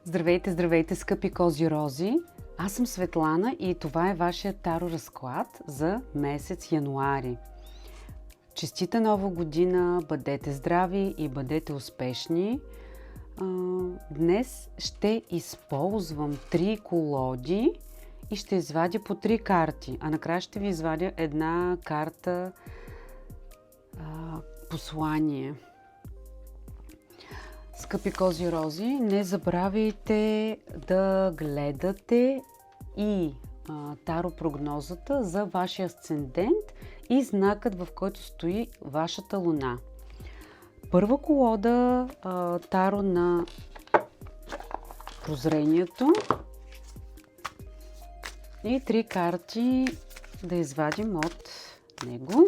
Здравейте, здравейте, скъпи кози рози! Аз съм Светлана и това е вашия таро разклад за месец януари. Честита нова година, бъдете здрави и бъдете успешни. Днес ще използвам 3 колоди и ще извадя по 3 карти, а накрая ще ви извадя една карта послание. Скъпи кози рози, не забравяйте да гледате и таро прогнозата за вашия асцендент и знакът, в който стои вашата луна. Първа колода таро на прозрението и 3 карти да извадим от него.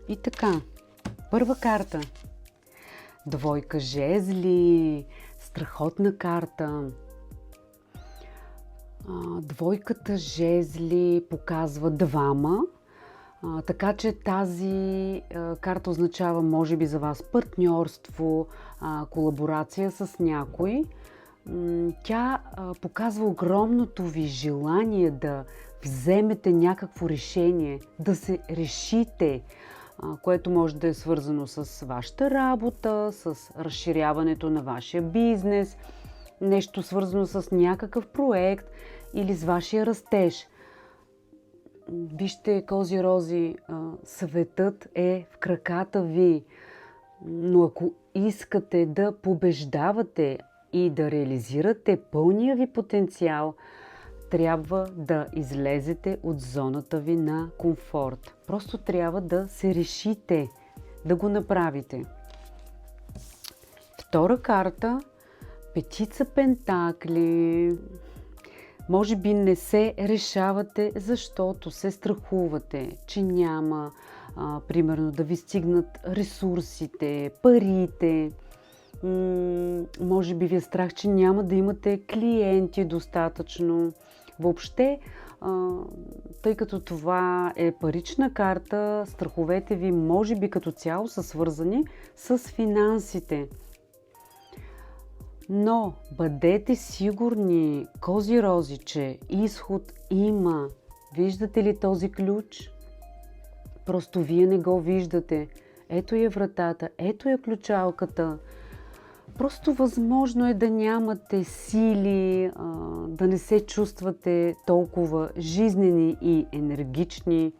И така, първа карта. Двойка жезли, страхотна карта. Двойката жезли показва двама, така че тази карта означава може би за вас партньорство, колаборация с някой. Тя показва огромното ви желание да вземете някакво решение, да се решите, което може да е свързано с вашата работа, с разширяването на вашия бизнес, нещо свързано с някакъв проект или с вашия растеж. Вижте, кози рози, светът е в краката ви, но ако искате да побеждавате и да реализирате пълния ви потенциал, трябва да излезете от зоната ви на комфорт. Просто трябва да се решите да го направите. Втора карта, петица пентакли. Може би не се решавате, защото се страхувате, че няма, примерно, да ви стигнат ресурсите, парите. Може би ви е страх, че няма да имате клиенти достатъчно. Въобще, тъй като това е парична карта, страховете ви може би като цяло са свързани с финансите. Но бъдете сигурни, кози рози, че изход има. Виждате ли този ключ? Просто вие не го виждате. Ето е вратата, ето е ключалката. Просто възможно е да нямате сили, да не се чувствате толкова жизнени и енергични,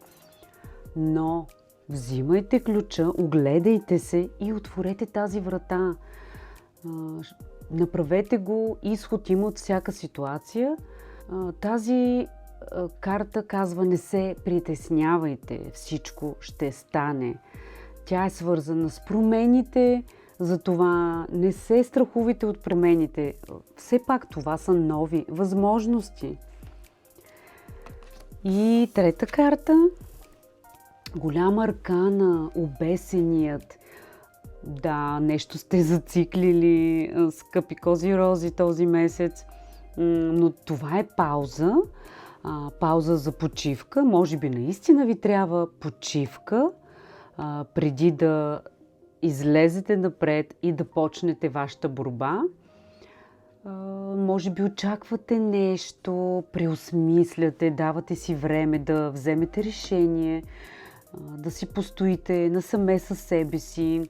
но взимайте ключа, огледайте се и отворете тази врата. Направете го, изход има от всяка ситуация. Тази карта казва: не се притеснявайте, всичко ще стане. Тя е свързана с промените, затова не се страхувайте от промените. Все пак това са нови възможности. И трета карта. Голяма аркана, обесеният. Да, нещо сте зациклили, скъпи кози рози, този месец. Но това е пауза. Пауза за почивка. Може би наистина ви трябва почивка, преди да излезете напред и да почнете вашата борба. Може би очаквате нещо, преосмисляте, давате си време да вземете решение, да си постоите насаме със себе си.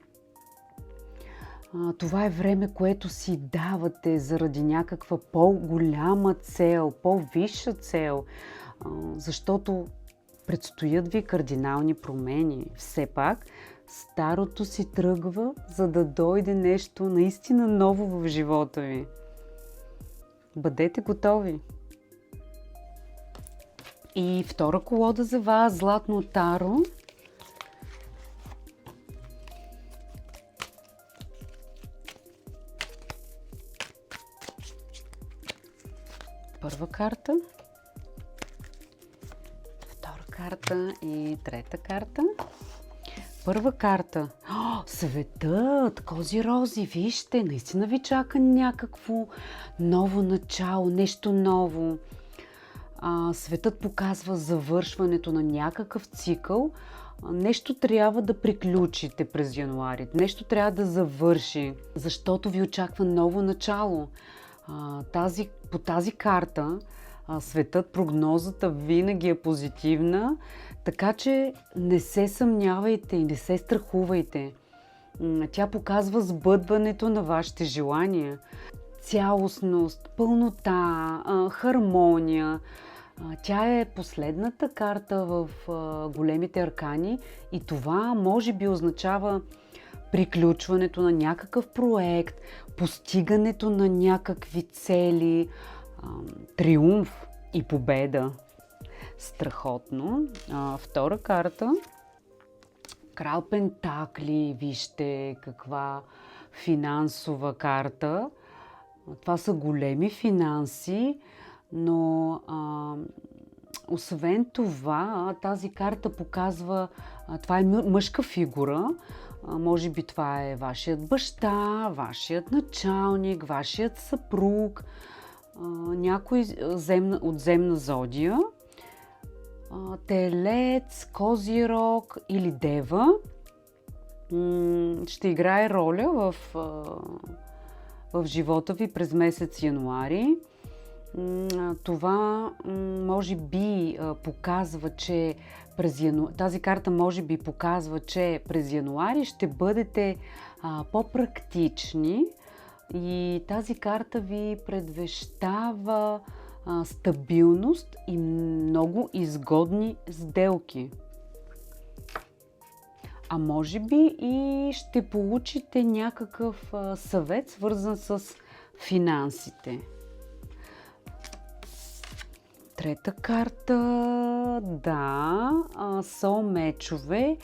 Това е време, което си давате заради някаква по-голяма цел, по-висша цел, защото предстоят ви кардинални промени. Все пак, старото си тръгва, за да дойде нещо наистина ново в живота ви. Бъдете готови! И втора колода за вас, златно таро. Първа карта, втора карта и трета карта. първа карта. Светът, кози рози, вижте, наистина ви чака някакво ново начало, нещо ново. Светът показва завършването на някакъв цикъл. Нещо трябва да приключите през януари, нещо трябва да завърши, защото ви очаква ново начало. По тази карта светът, прогнозата винаги е позитивна, така че не се съмнявайте и не се страхувайте. Тя показва сбъдването на вашите желания, цялостност, пълнота, хармония. Тя е последната карта в големите аркани и това може би означава приключването на някакъв проект, постигането на някакви цели, триумф и победа. Страхотно. Втора карта. Крал Пентакли. Вижте каква финансова карта. Това са големи финанси, но освен това, тази карта показва, това е мъжка фигура, може би това е вашият баща, вашият началник, вашият съпруг, някой от земна зодия, телец, козирог или дева. Ще играе роля в живота ви през месец януари. Това може би показва, че тази карта може би показва, че през януари ще бъдете по-практични и тази карта ви предвещава стабилност и много изгодни сделки. А може би и ще получите някакъв съвет, свързан с финансите. Трета карта, да, сол мечове.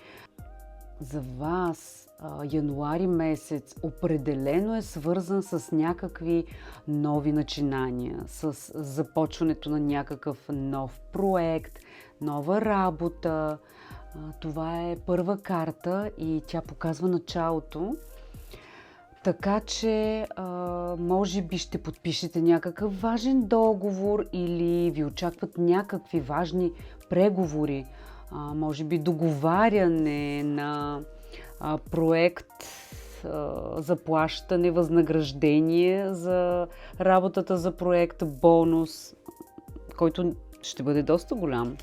За вас януари месец определено е свързан с някакви нови начинания, с започването на някакъв нов проект, нова работа. Това е първа карта и тя показва началото. Така че, може би ще подпишете някакъв важен договор или ви очакват някакви важни преговори. Може би договаряне на проект, заплащане, възнаграждение за работата за проекта, бонус, който ще бъде доста голям.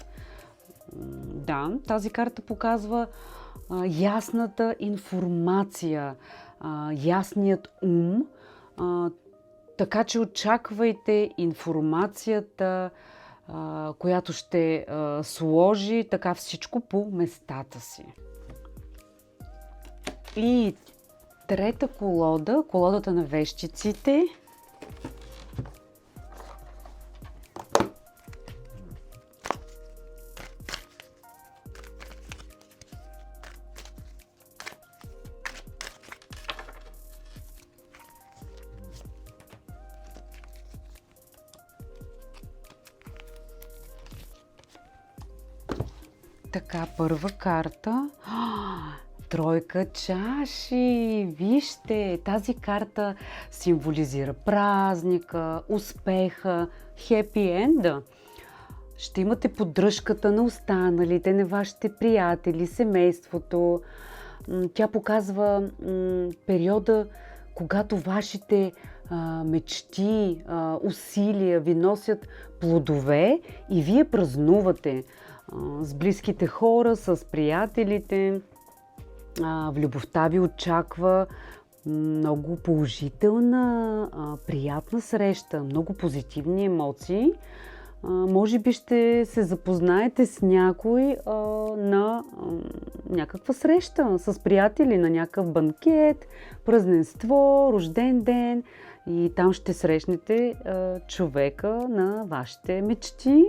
Да, тази карта показва ясната информация, ясният ум, така че очаквайте информацията, която ще сложи така всичко по местата си. И трета колода, колодата на вещиците. Така, първа карта. Тройка чаши. Вижте, тази карта символизира празника, успеха, хепи енда. Ще имате поддръжката на останалите, на вашите приятели, семейството. Тя показва периода, когато вашите мечти, усилия ви носят плодове и вие празнувате с близките хора, с приятелите. В любовта ви очаква много положителна, приятна среща, много позитивни емоции. Може би ще се запознаете с някой на някаква среща с приятели, на някакъв банкет, празненство, рожден ден и там ще срещнете човека на вашите мечти.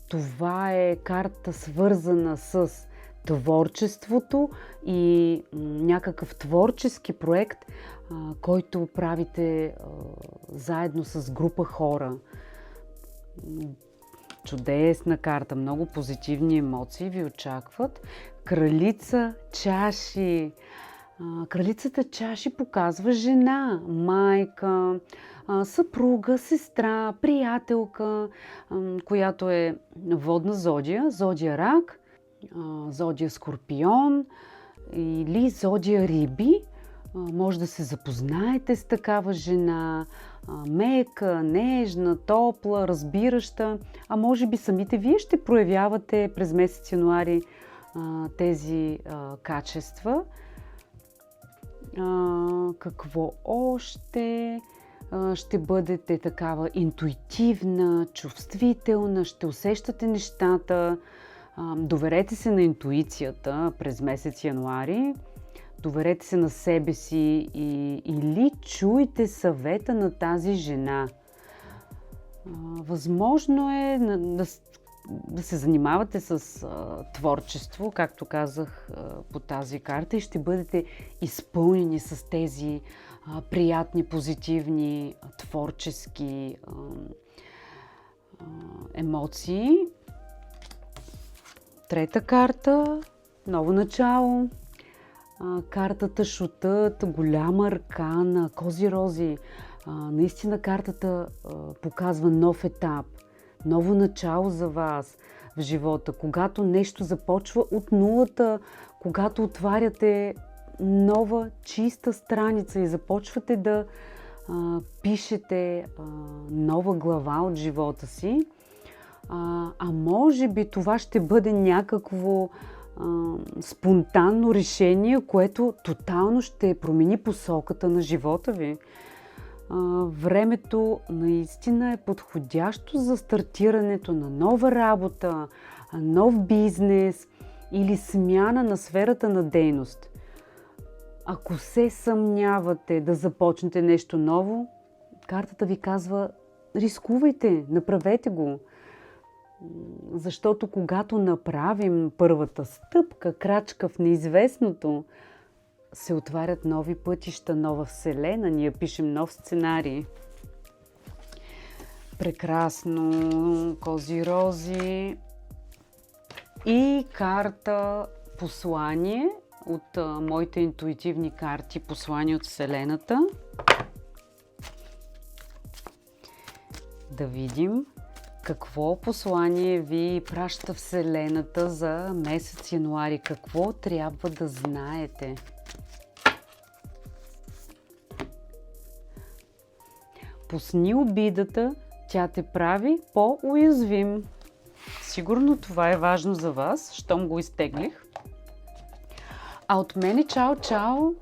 Това е карта свързана с творчеството и някакъв творчески проект, който правите заедно с група хора. Чудесна карта, много позитивни емоции ви очакват. Кралица чаши. Кралицата чаши показва жена, майка, съпруга, сестра, приятелка, която е водна зодия, зодия Рак, зодия Скорпион или зодия Риби. Може да се запознаете с такава жена, мека, нежна, топла, разбираща, а може би самите вие ще проявявате през месец януари тези качества. Какво още? Ще бъдете такава интуитивна, чувствителна, ще усещате нещата. Доверете се на интуицията през месец януари. Доверете се на себе си или чуйте съвета на тази жена. Възможно е да се занимавате с творчество, както казах по тази карта, и ще бъдете изпълнени с тези приятни, позитивни, творчески емоции. Трета карта – ново начало. Картата Шутът, голяма аркана, Козирози. Наистина картата показва нов етап, ново начало за вас в живота. Когато нещо започва от нулата, когато отваряте нова, чиста страница и започвате да пишете нова глава от живота си. А може би това ще бъде някакво спонтанно решение, което тотално ще промени посоката на живота ви. Времето наистина е подходящо за стартирането на нова работа, нов бизнес или смяна на сферата на дейност. Ако се съмнявате да започнете нещо ново, картата ви казва: рискувайте, направете го. Защото когато направим първата стъпка, крачка в неизвестното, се отварят нови пътища, нова вселена, ние пишем нов сценарий. Прекрасно, Козирози. И карта послание от моите интуитивни карти, послание от Вселената. Да видим какво послание ви праща Вселената за месец януари. Какво трябва да знаете? Пусни обидата, тя те прави по-уязвим. Сигурно това е важно за вас, щом го изтеглих. А от мене чао, чао!